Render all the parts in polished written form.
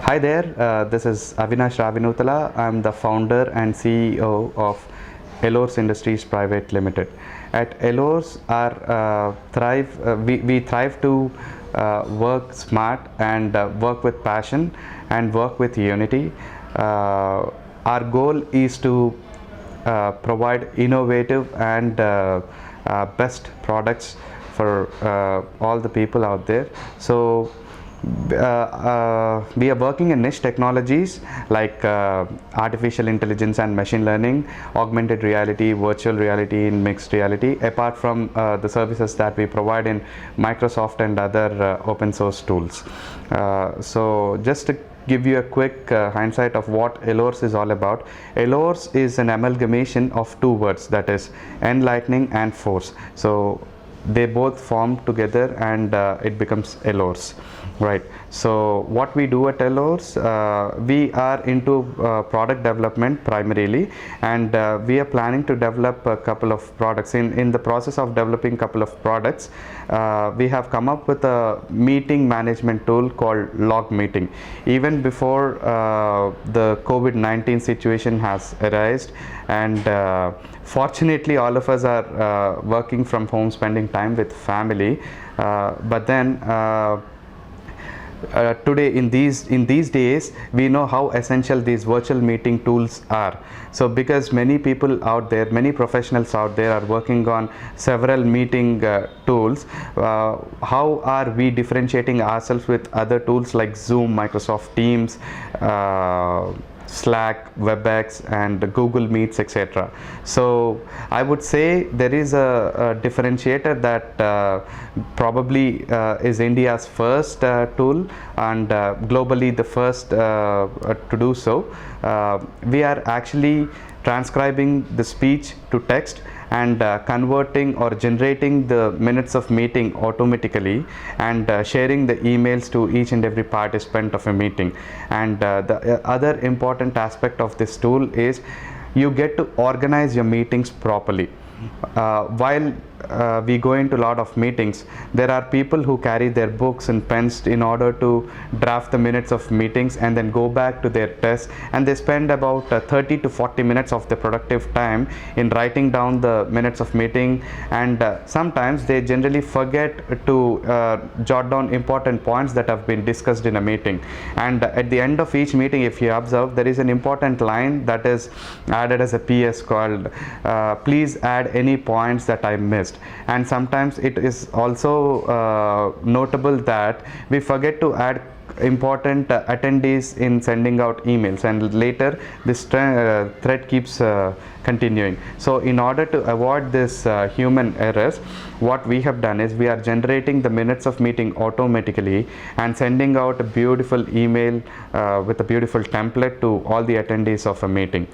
Hi there, this is Avinash Ravinuthala. I'm the founder and CEO of Elors Industries Private Limited. At Elors, we thrive to work smart and work with passion and work with unity. Our goal is to provide innovative and best products for all the people out there. So we are working in niche technologies like artificial intelligence and machine learning, augmented reality, virtual reality, and mixed reality, apart from the services that we provide in Microsoft and other open source tools. So just to give you a quick hindsight of what Elors is all about. Elors is an amalgamation of two words, that is enlightening and force. So they both form together and it becomes Elors. Right. So what we do at Elors, we are into product development primarily, and we are planning to develop a couple of products. In the process of developing a couple of products, we have come up with a meeting management tool called Log Meeting. Even before the COVID-19 situation has arisen, and fortunately all of us are working from home, spending time with family, but then today in these days we know how essential these virtual meeting tools are. So because many people out there, many professionals out there are working on several meeting tools, how are we differentiating ourselves with other tools like Zoom, Microsoft Teams, Slack, WebEx, and Google Meets, etc. So I would say there is a differentiator that probably is India's first tool, and globally the first to do so. We are actually transcribing the speech to text and converting or generating the minutes of meeting automatically, and sharing the emails to each and every participant of a meeting. And the other important aspect of this tool is you get to organize your meetings properly. While we go into a lot of meetings, there are people who carry their books and pens in order to draft the minutes of meetings and then go back to their desk, and they spend about 30 to 40 minutes of their productive time in writing down the minutes of meeting, and sometimes they generally forget to jot down important points that have been discussed in a meeting. And at the end of each meeting, if you observe, there is an important line that is added as a PS called please add any points that I missed. And sometimes it is also notable that we forget to add important attendees in sending out emails, and later this thread keeps continuing. So in order to avoid this human errors, what we have done is we are generating the minutes of meeting automatically and sending out a beautiful email with a beautiful template to all the attendees of a meeting.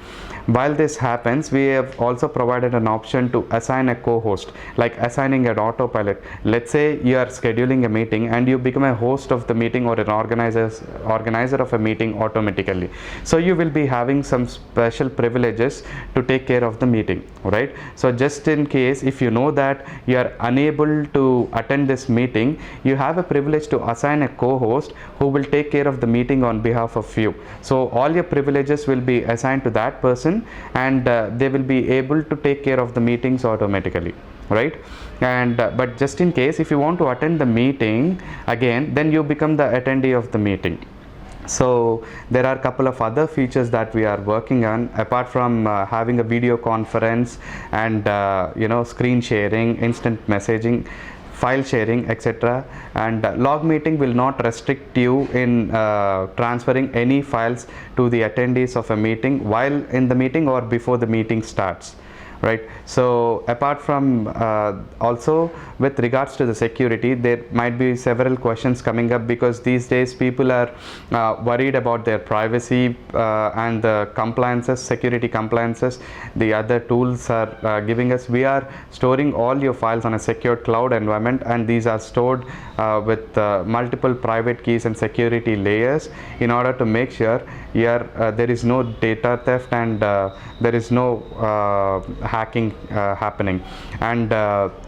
While this happens, we have also provided an option to assign a co-host, like assigning an autopilot. Let's say you are scheduling a meeting and you become a host of the meeting or an organizer of a meeting automatically. So you will be having some special privileges to take care of the meeting, right? So just in case if you know that you are unable to attend this meeting, you have a privilege to assign a co-host who will take care of the meeting on behalf of you. So all your privileges will be assigned to that person, and they will be able to take care of the meetings automatically, right? And but just in case if you want to attend the meeting again, then you become the attendee of the meeting. So there are a couple of other features that we are working on, apart from having a video conference and screen sharing, instant messaging, file sharing, etc. And Log Meeting will not restrict you in transferring any files to the attendees of a meeting while in the meeting or before the meeting starts. Right. So apart from also with regards to the security, there might be several questions coming up, because these days people are worried about their privacy and the compliances, security compliances the other tools are giving us. We are storing all your files on a secure cloud environment, and these are stored with multiple private keys and security layers in order to make sure there is no data theft and there is no hacking happening. And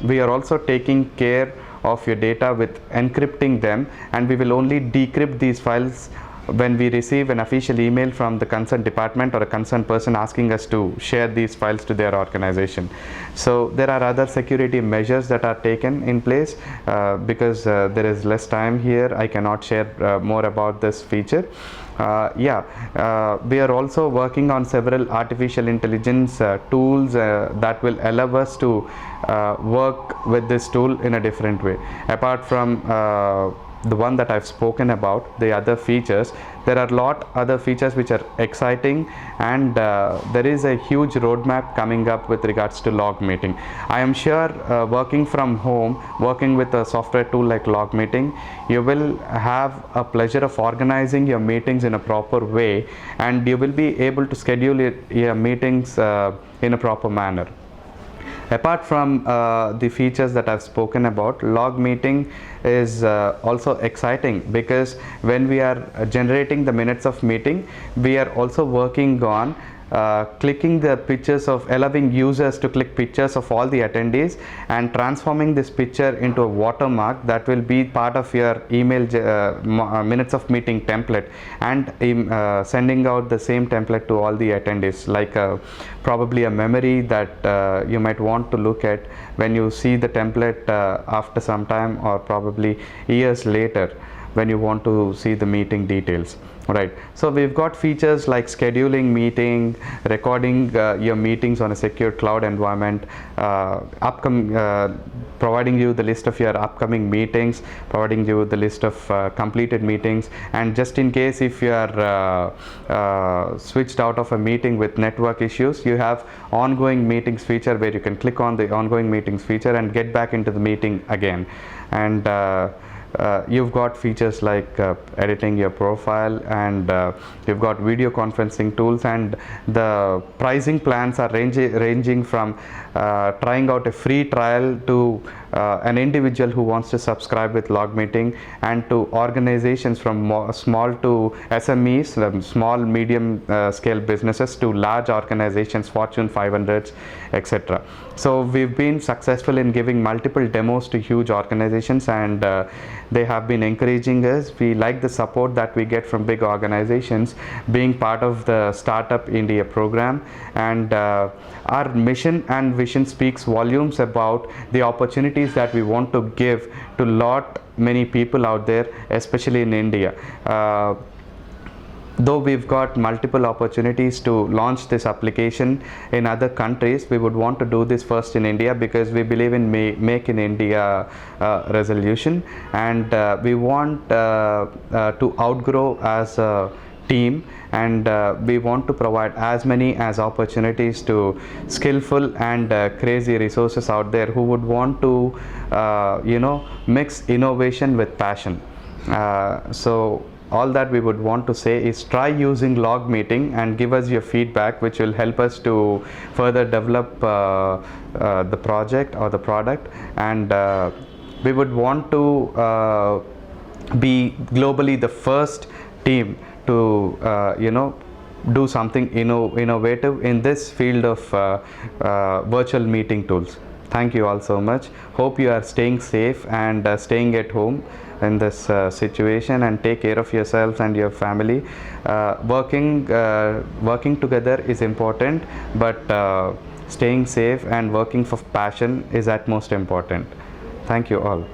we are also taking care of your data with encrypting them, and we will only decrypt these files when we receive an official email from the concerned department or a concerned person asking us to share these files to their organization. So there are other security measures that are taken in place. Because there is less time here, I cannot share more about this feature. We are also working on several artificial intelligence tools that will allow us to work with this tool in a different way. Apart from the one that I've spoken about, the other features, there are a lot other features which are exciting, and there is a huge roadmap coming up with regards to log meeting. I am sure working from home, working with a software tool like log meeting, you will have a pleasure of organizing your meetings in a proper way, and you will be able to schedule your meetings in a proper manner. Apart from the features that I've spoken about, log meeting is also exciting, because when we are generating the minutes of meeting, we are also working on clicking the pictures of, allowing users to click pictures of all the attendees and transforming this picture into a watermark that will be part of your email minutes of meeting template, and sending out the same template to all the attendees, like probably a memory that you might want to look at when you see the template after some time, or probably years later when you want to see the meeting details. Right, so we've got features like scheduling meeting, recording your meetings on a secure cloud environment, providing you the list of your upcoming meetings, providing you the list of completed meetings, and just in case if you are switched out of a meeting with network issues, you have ongoing meetings feature where you can click on the ongoing meetings feature and get back into the meeting again. And you've got features like editing your profile, and you've got video conferencing tools, and the pricing plans are ranging from trying out a free trial to an individual who wants to subscribe with log meeting, and to organizations from small to SMEs, small medium scale businesses, to large organizations, Fortune 500s, etc. So we've been successful in giving multiple demos to huge organizations, and they have been encouraging us. We like the support that we get from big organizations being part of the Startup India program, and our mission and vision speaks volumes about the opportunities that we want to give to many people out there, especially in India. Though we've got multiple opportunities to launch this application in other countries, we would want to do this first in India, because we believe in Make in India resolution, and we want to outgrow as a team, and we want to provide as many as opportunities to skillful and crazy resources out there who would want to mix innovation with passion. So all that we would want to say is, try using log meeting and give us your feedback, which will help us to further develop the project or the product. And we would want to be globally the first team to do something innovative in this field of virtual meeting tools. Thank you all so much. Hope you are staying safe and staying at home in this situation, and take care of yourselves and your family. Working together is important, but staying safe and working for passion is at most important. Thank you all.